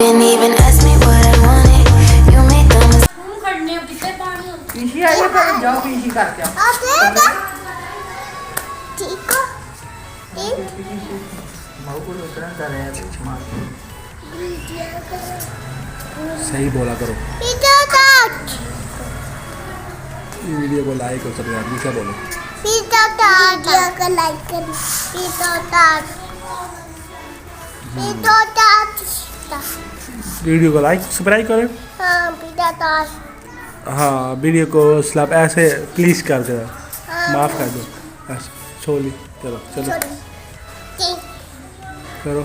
Didn't even ask me what I wanted. You made the mistake. पीछे आइए पर जाओ पीछे करके माऊ को उतना कर रहे हैं मार सही बोला करो। वीडियो को लाइक और सब्सक्राइब भी क्या बोलो। वीडियो को लाइक सब्सक्राइब करें। हाँ वीडियो को स्लैप ऐसे प्लीज कर दो, माफ कर दो ऐसे छोली। चलो चलो करो।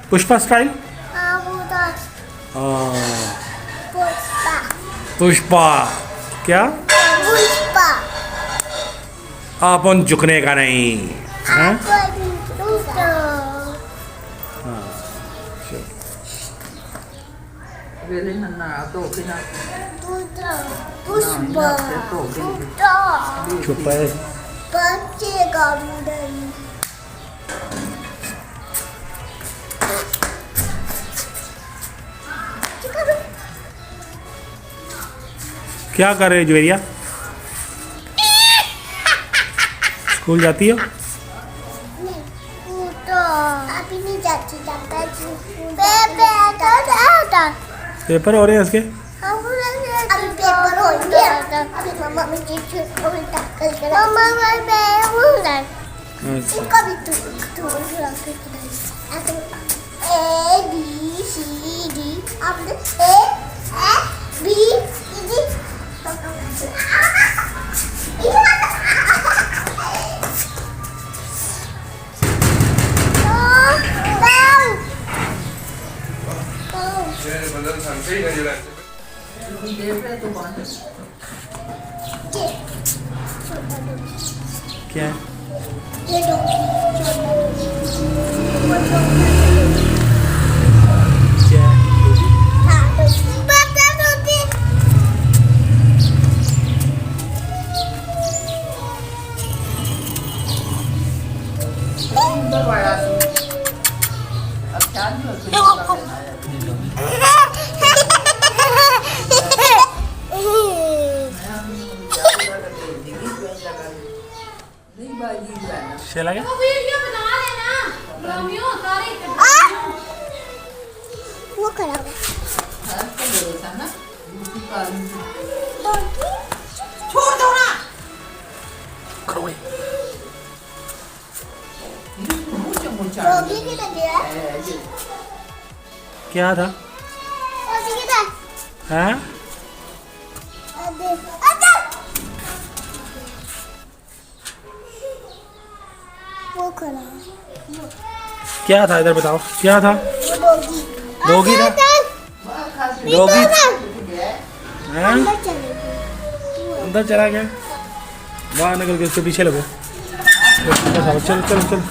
पुष्पा स्टाइल। पुष्पा क्या अपन झुकने का नहीं हाँ? वेले नन्ना तो बिना चुप है। क्या कर रहे हो ज्वेरिया? स्कूल जाती हो? अभी नहीं जाती पेपर हो रहे हैं इसके। अभी पेपर हो गया मम्मा मुझे मम्मा अच्छा कभी तू A B C D आपने A B C D क्या है? ये क्या है? चला गया? वो करा छोड़ दो ना करो भाई। रोगी की तरह क्या था? रोगी की तरह हाँ? वो करा क्या था इधर बताओ क्या था? रोगी डॉगी था? डॉगी हाँ? अंदर चला गया बाहर निकल के उसके पीछे लगो। चलो चलो चलो चलो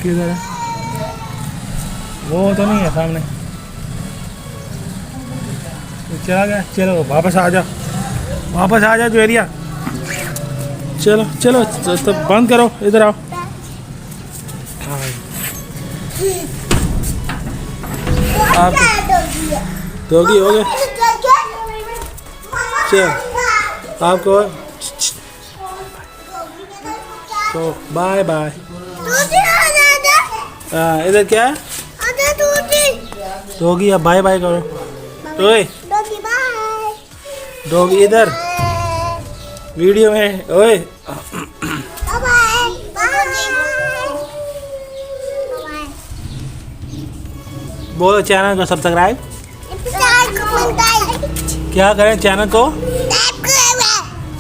किधर है? वो तो नहीं है सामने, चला गया। चलो वापस आ जा, वापस आ जा ज्वेरिया। चलो चलो तो बंद करो, इधर आओ। आप डॉगी हो गए। चल आपको तो बाय बाय। इधर क्या है? डॉगी अब बाय बाय करो। ओए डॉगी इधर वीडियो में ओए बोलो चैनल को सब्सक्राइब क्या करें? चैनल को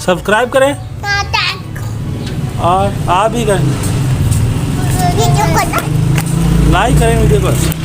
सब्सक्राइब करें और आप भी करें, लाइक करें वीडियो को।